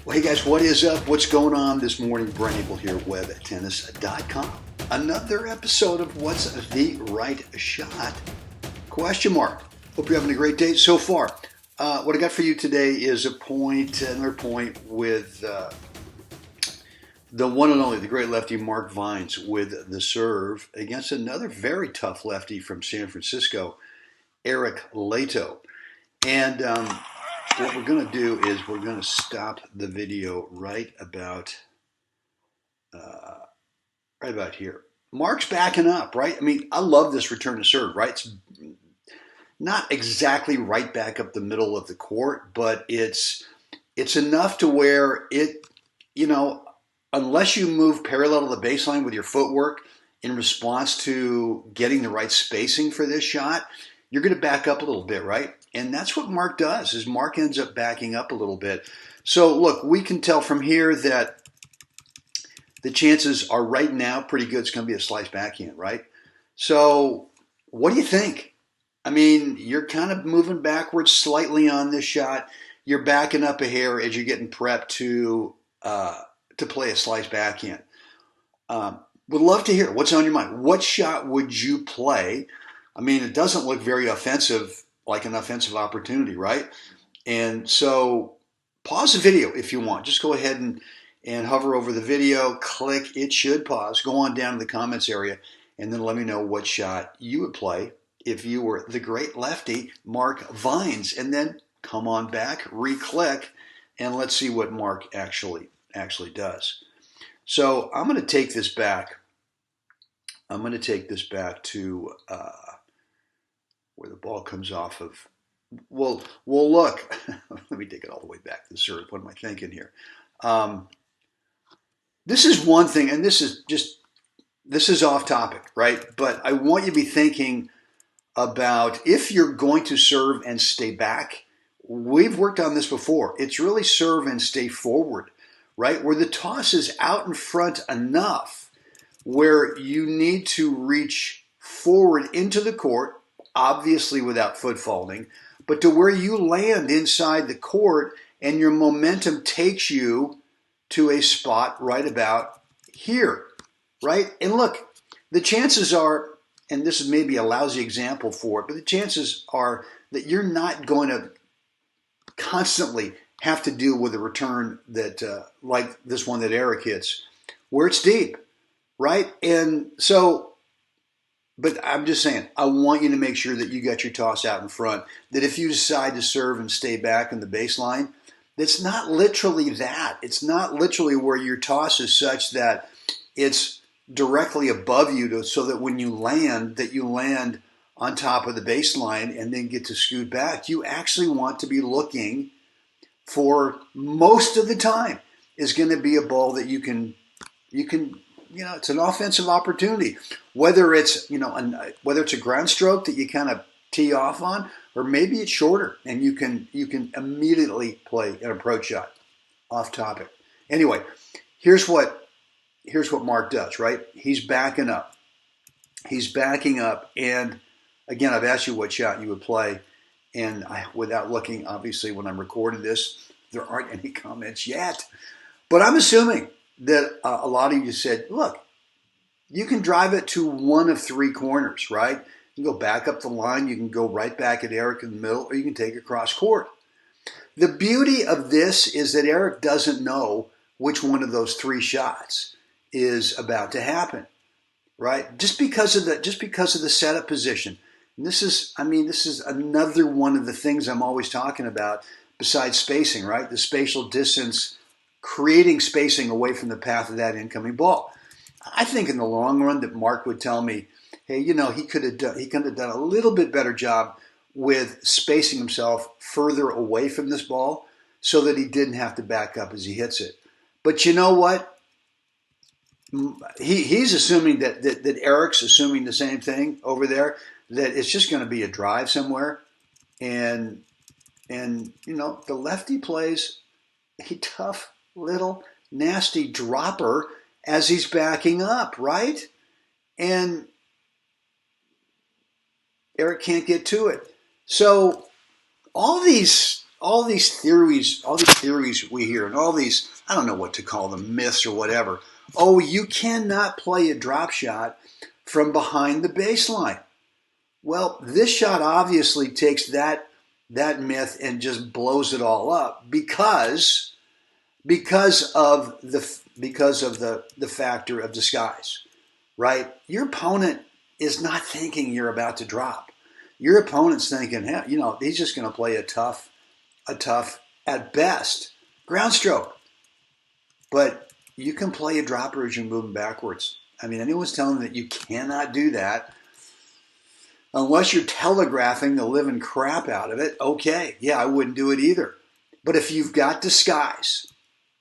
Well, hey guys, what is up? What's going on this morning? Brent Abel here, webtennis.com. Another episode of What's the Right Shot? Question mark. Hope you're having a great day so far. What I got for you today is another point with the one and only, the great lefty Mark Vines with the serve against another very tough lefty from San Francisco, Eric Leto. And what we're going to do is we're going to stop the video right about here. Mark's backing up, right? I mean, I love this return to serve, right? It's not exactly right back up the middle of the court, but it's enough to where it, unless you move parallel to the baseline with your footwork in response to getting the right spacing for this shot, you're going to back up a little bit, right? And that's what Mark does, is Mark ends up backing up a little bit. So look, we can tell from here that the chances are right now pretty good it's going to be a slice backhand, right? So what do you think? I mean, you're kind of moving backwards slightly on this shot. You're backing up a hair as you're getting prepped to play a slice backhand. Would love to hear what's on your mind. What shot would you play? I mean, it doesn't look very offensive, like an offensive opportunity, right? And so pause the video if you want. Just go ahead and hover over the video, click, it should pause. Go on down to the comments area and then let me know what shot you would play if you were the great lefty Mark Vines. And then come on back, re-click, and let's see what Mark actually does. So I'm going to take this back. I'm going to take this back to where the ball comes off of. Well, look. Let me take it all the way back to the serve. What am I thinking here? This is one thing, and this is off topic, right? But I want you to be thinking about if you're going to serve and stay back. We've worked on this before. It's really serve and stay forward, right? Where the toss is out in front enough where you need to reach forward into the court, obviously without foot faulting, but to where you land inside the court and your momentum takes you to a spot right about here, right? And look, the chances are, and this is maybe a lousy example for it, but the chances are that you're not going to constantly have to deal with a return that, like this one that Eric hits, where it's deep, right? And so, but I'm just saying, I want you to make sure that you got your toss out in front, that if you decide to serve and stay back in the baseline, it's not literally that. It's not literally where your toss is such that it's directly above you so that when you land, that you land on top of the baseline and then get to scoot back. You actually want to be looking for, most of the time, is going to be a ball that you can, it's an offensive opportunity. Whether it's, whether it's a ground stroke that you kind of tee off on, or maybe it's shorter and you can immediately play an approach shot off topic. Anyway, here's what Mark does, right? He's backing up. He's backing up, and again, I've asked you what shot you would play, and without looking, obviously, when I'm recording this, there aren't any comments yet. But I'm assuming that a lot of you said, look, you can drive it to one of three corners, right? You can go back up the line, you can go right back at Eric in the middle, or you can take it cross court. The beauty of this is that Eric doesn't know which one of those three shots is about to happen, right? Just because of the setup position. And this is another one of the things I'm always talking about besides spacing, right? The spatial distance, creating spacing away from the path of that incoming ball. I think in the long run that Mark would tell me, hey, he could have done a little bit better job with spacing himself further away from this ball so that he didn't have to back up as he hits it. But you know what? He's assuming that Eric's assuming the same thing over there, that it's just going to be a drive somewhere. And the lefty plays a tough little nasty dropper as he's backing up, right? And Eric can't get to it. So all these all these theories we hear, and all these, I don't know what to call them, myths or whatever. Oh, you cannot play a drop shot from behind the baseline. Well, this shot obviously takes that myth and just blows it all up because of the factor of disguise, right? Your opponent is not thinking you're about to drop. Your opponent's thinking, hey, he's just going to play a tough, at best, ground stroke. But you can play a dropper as you're moving backwards. I mean, anyone's telling you that you cannot do that unless you're telegraphing the living crap out of it. Okay, yeah, I wouldn't do it either. But if you've got disguise,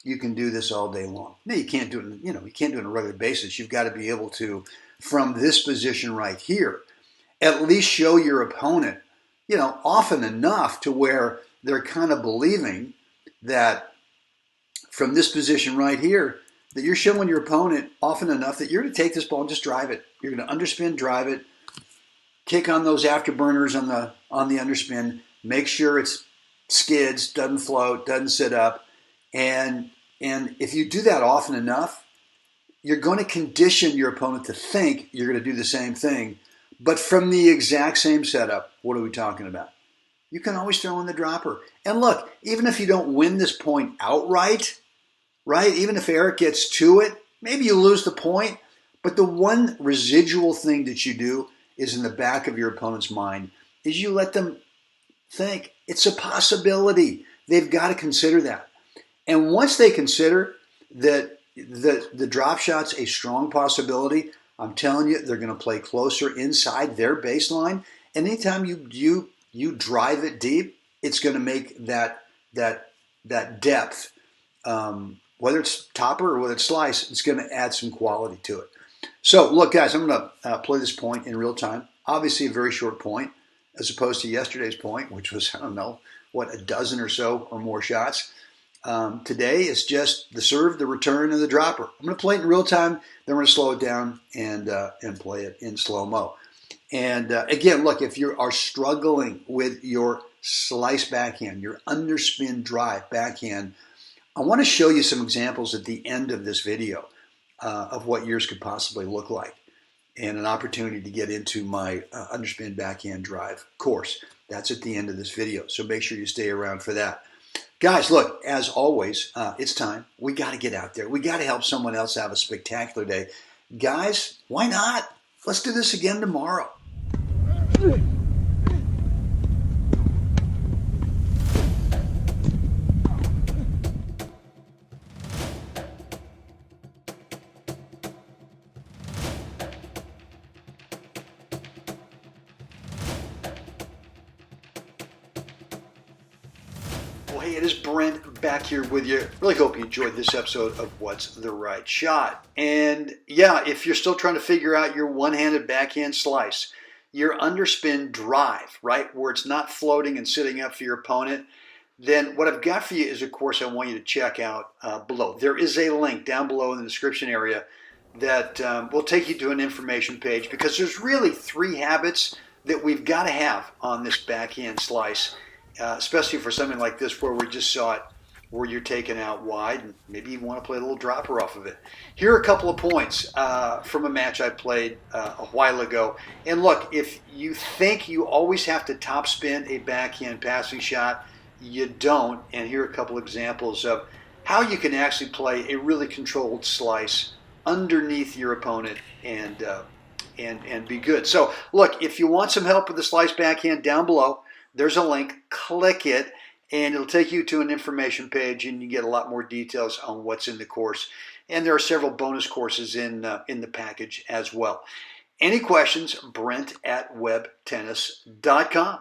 you can do this all day long. No, you can't do it. You can't do it on a regular basis. You've got to be able to, from this position right here, at least show your opponent, often enough to where they're kind of believing that from this position right here, that you're showing your opponent often enough that you're going to take this ball and just drive it. You're going to underspin, drive it, kick on those afterburners on the underspin, make sure it's skids, doesn't float, doesn't sit up, and if you do that often enough, you're going to condition your opponent to think you're going to do the same thing, but from the exact same setup. What are we talking about? You can always throw in the dropper. And look, even if you don't win this point outright, right? Even if Eric gets to it, maybe you lose the point, but the one residual thing that you do is in the back of your opponent's mind is you let them think it's a possibility. They've got to consider that. And once they consider that the drop shot's a strong possibility, I'm telling you, they're going to play closer inside their baseline. And anytime you drive it deep, it's going to make that depth, whether it's topper or whether it's slice, it's going to add some quality to it. So look, guys, I'm going to play this point in real time. Obviously, a very short point, as opposed to yesterday's point, which was, I don't know, a dozen or so or more shots. Today is just the serve, the return, and the dropper. I'm going to play it in real time. Then we're going to slow it down and play it in slow-mo. And again, look, if you are struggling with your slice backhand, your underspin drive backhand, I want to show you some examples at the end of this video of what yours could possibly look like, and an opportunity to get into my underspin backhand drive course. That's at the end of this video, so make sure you stay around for that. Guys, look, as always, it's time. We got to get out there. We got to help someone else have a spectacular day. Guys, why not? Let's do this again tomorrow. Well, hey, it is Brent back here with you. Really hope you enjoyed this episode of What's the Right Shot. And yeah, if you're still trying to figure out your one-handed backhand slice, your underspin drive, right, where it's not floating and sitting up for your opponent, then what I've got for you is a course I want you to check out below. There is a link down below in the description area that will take you to an information page, because there's really 3 habits that we've got to have on this backhand slice. Especially for something like this where we just saw it, where you're taken out wide and maybe you want to play a little dropper off of it. Here are a couple of points from a match I played a while ago. And look, if you think you always have to topspin a backhand passing shot, you don't. And here are a couple examples of how you can actually play a really controlled slice underneath your opponent and be good. So look, if you want some help with the slice backhand, down below, there's a link. Click it, and it'll take you to an information page, and you get a lot more details on what's in the course. And there are several bonus courses in the package as well. Any questions? Brent@webtennis.com.